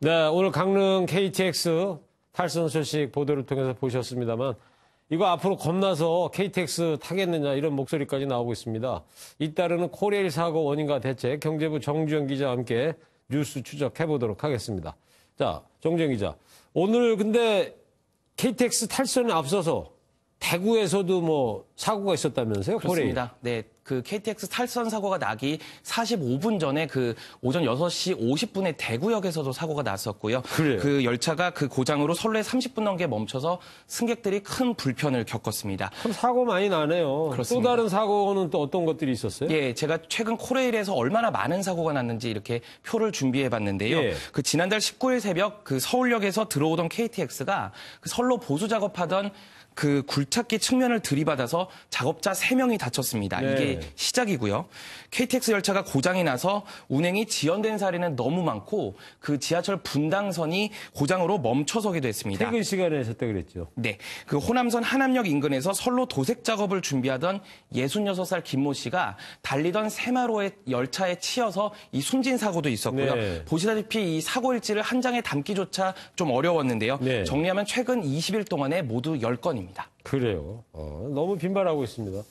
네, 오늘 강릉 KTX 탈선 소식 보도를 통해서 보셨습니다만 이거 앞으로 겁나서 KTX 타겠느냐 이런 목소리까지 나오고 있습니다. 잇따르는 코레일 사고 원인과 대책 경제부 정주영 기자와 함께 뉴스 추적해 보도록 하겠습니다. 자, 정주영 기자. 오늘 근데 KTX 탈선에 앞서서 대구에서도 뭐 사고가 있었다면서요? 그렇습니다. 네, 그 KTX 탈선 사고가 나기 45분 전에 그 오전 6시 50분에 대구역에서도 사고가 났었고요. 그래요? 그 열차가 그 고장으로 선로에 30분 넘게 멈춰서 승객들이 큰 불편을 겪었습니다. 그럼 사고 많이 나네요. 그렇습니다. 또 다른 사고는 또 어떤 것들이 있었어요? 예, 제가 최근 코레일에서 얼마나 많은 사고가 났는지 이렇게 표를 준비해봤는데요. 예. 그 지난달 19일 새벽 그 서울역에서 들어오던 KTX가 그 선로 보수 작업하던 그 굴착기 측면을 들이받아서 작업자 3명이 다쳤습니다. 네. 이게 시작이고요. KTX 열차가 고장이 나서 운행이 지연된 사례는 너무 많고 그 지하철 분당선이 고장으로 멈춰서기도 했습니다. 퇴근 시간에 했었다 그랬죠. 네, 그 호남선 하남역 인근에서 선로 도색 작업을 준비하던 66살 김모 씨가 달리던 새마로의 열차에 치여서 이 숨진 사고도 있었고요. 네. 보시다시피 이 사고 일지를 한 장에 담기조차 좀 어려웠는데요. 네. 정리하면 최근 20일 동안에 모두 10건입니다. 그래요. 너무 빈발하고 있습니다.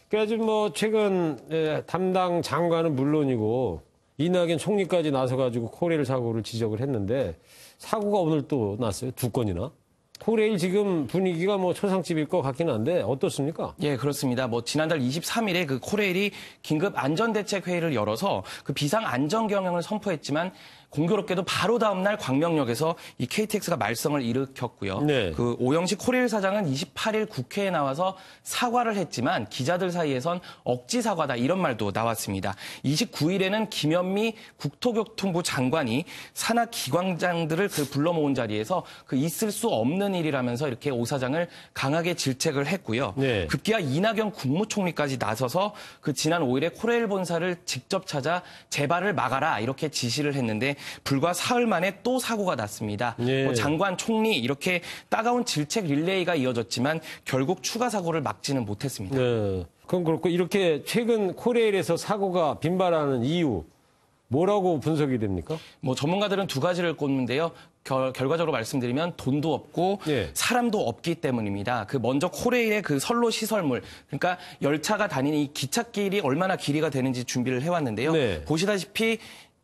그래서 뭐 최근 담당 장관은 물론이고 이낙연 총리까지 나서가지고 코레일 사고를 지적을 했는데 사고가 오늘 또 났어요. 2건이나. 코레일 지금 분위기가 뭐 초상집일 것 같긴 한데 어떻습니까? 예, 그렇습니다. 뭐 지난달 23일에 그 코레일이 긴급 안전대책회의를 열어서 그 비상 안전 경영을 선포했지만 공교롭게도 바로 다음 날 광명역에서 이 KTX가 말썽을 일으켰고요. 네. 그 오영식 코레일 사장은 28일 국회에 나와서 사과를 했지만 기자들 사이에선 억지 사과다 이런 말도 나왔습니다. 29일에는 김현미 국토교통부 장관이 산하 기관장들을 그 불러 모은 자리에서 그 있을 수 없는 일이라면서 이렇게 오 사장을 강하게 질책을 했고요. 네. 급기야 이낙연 국무총리까지 나서서 그 지난 5일에 코레일 본사를 직접 찾아 재발을 막아라 이렇게 지시를 했는데 불과 사흘 만에 또 사고가 났습니다. 네. 뭐 장관, 총리 이렇게 따가운 질책 릴레이가 이어졌지만 결국 추가 사고를 막지는 못했습니다. 네. 그럼 그렇고 이렇게 최근 코레일에서 사고가 빈발하는 이유 뭐라고 분석이 됩니까? 뭐 전문가들은 두 가지를 꼽는데요. 결과적으로 말씀드리면 돈도 없고 예. 사람도 없기 때문입니다. 그 먼저 코레일의 그 선로 시설물, 그러니까 열차가 다니는 이 기찻길이 얼마나 길이가 되는지 준비를 해왔는데요. 네. 보시다시피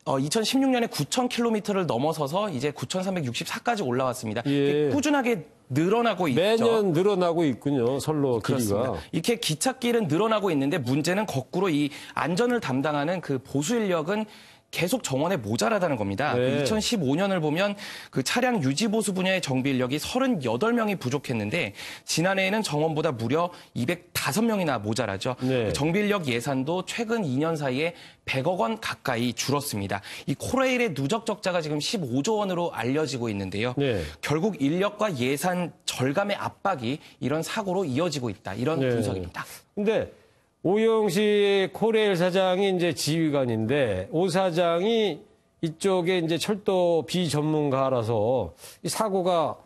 2016년에 9,000km를 넘어서서 이제 9,364까지 올라왔습니다. 예. 꾸준하게 늘어나고 있죠. 매년 늘어나고 있군요. 선로 그렇습니다. 길이가. 이렇게 기찻길은 늘어나고 있는데 문제는 거꾸로 이 안전을 담당하는 그 보수 인력은 계속 정원에 모자라다는 겁니다. 네. 2015년을 보면 그 차량 유지 보수 분야의 정비 인력이 38명이 부족했는데 지난해에는 정원보다 무려 205명이나 모자라죠. 네. 정비 인력 예산도 최근 2년 사이에 100억 원 가까이 줄었습니다. 이 코레일의 누적 적자가 지금 15조 원으로 알려지고 있는데요. 네. 결국 인력과 예산 절감의 압박이 이런 사고로 이어지고 있다. 이런 네. 분석입니다. 근데 오영식 코레일 사장이 이제 지휘관인데 오 사장이 이쪽에 이제 철도 비전문가라서 이 사고가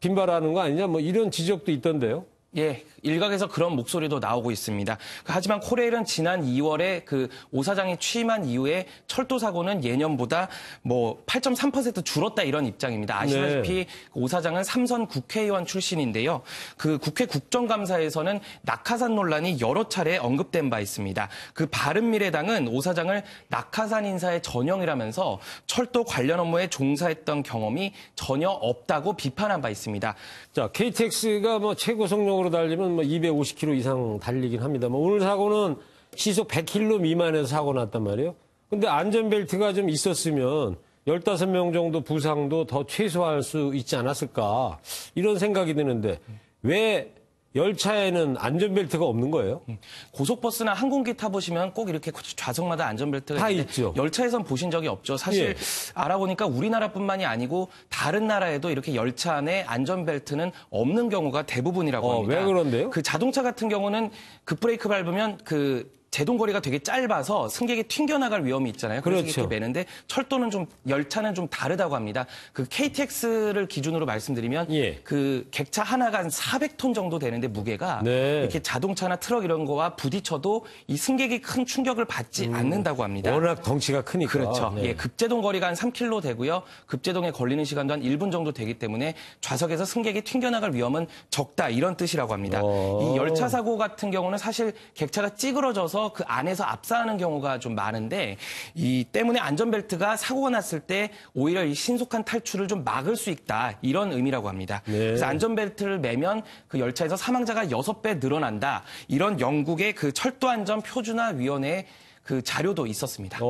빈발하는 거 아니냐 뭐 이런 지적도 있던데요. 예, 일각에서 그런 목소리도 나오고 있습니다. 하지만 코레일은 지난 2월에 그 오 사장이 취임한 이후에 철도 사고는 예년보다 뭐 8.3% 줄었다 이런 입장입니다. 아시다시피 네. 오 사장은 삼선 국회의원 출신인데요. 그 국회 국정감사에서는 낙하산 논란이 여러 차례 언급된 바 있습니다. 그 바른미래당은 오 사장을 낙하산 인사의 전형이라면서 철도 관련 업무에 종사했던 경험이 전혀 없다고 비판한 바 있습니다. 자, KTX가 뭐 최고 속력으로 달리면 뭐 250km 이상 달리긴 합니다. 뭐 오늘 사고는 시속 100km 미만에서 사고 났단 말이에요. 근데 안전벨트가 좀 있었으면 15명 정도 부상도 더 최소화할 수 있지 않았을까 이런 생각이 드는데 왜 열차에는 안전벨트가 없는 거예요? 고속버스나 항공기 타보시면 꼭 이렇게 좌석마다 안전벨트가 다 있는데 있죠. 열차에선 보신 적이 없죠. 사실 예. 알아보니까 우리나라뿐만이 아니고 다른 나라에도 이렇게 열차 안에 안전벨트는 없는 경우가 대부분이라고 합니다. 왜 그런데요? 그 자동차 같은 경우는 급브레이크 밟으면 그 제동거리가 되게 짧아서 승객이 튕겨나갈 위험이 있잖아요. 그래서 그렇죠. 이렇게 매는데 열차는 좀 다르다고 합니다. 그 KTX를 기준으로 말씀드리면 예. 그 객차 하나가 한 400톤 정도 되는데 무게가 네. 이렇게 자동차나 트럭 이런 거와 부딪혀도 이 승객이 큰 충격을 받지 않는다고 합니다. 워낙 덩치가 크니까. 그렇죠. 네. 예, 급제동 거리가 한 3km 되고요. 급제동에 걸리는 시간도 한 1분 정도 되기 때문에 좌석에서 승객이 튕겨나갈 위험은 적다 이런 뜻이라고 합니다. 이 열차 사고 같은 경우는 사실 객차가 찌그러져서 그 안에서 압사하는 경우가 좀 많은데 이 때문에 안전벨트가 사고가 났을 때 오히려 이 신속한 탈출을 좀 막을 수 있다 이런 의미라고 합니다. 네. 그래서 안전벨트를 매면 그 열차에서 사망자가 6배 늘어난다 이런 영국의 그 철도안전표준화위원회의 그 자료도 있었습니다.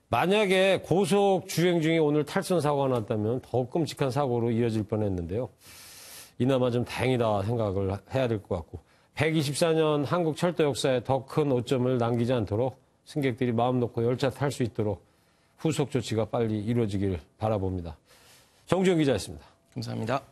만약에 고속 주행 중에 오늘 탈선 사고가 났다면 더욱 끔찍한 사고로 이어질 뻔했는데요. 이나마 좀 다행이다 생각을 해야 될 것 같고 124년 한국 철도 역사에 더 큰 오점을 남기지 않도록 승객들이 마음 놓고 열차 탈 수 있도록 후속 조치가 빨리 이루어지길 바라봅니다. 정주영 기자였습니다. 감사합니다.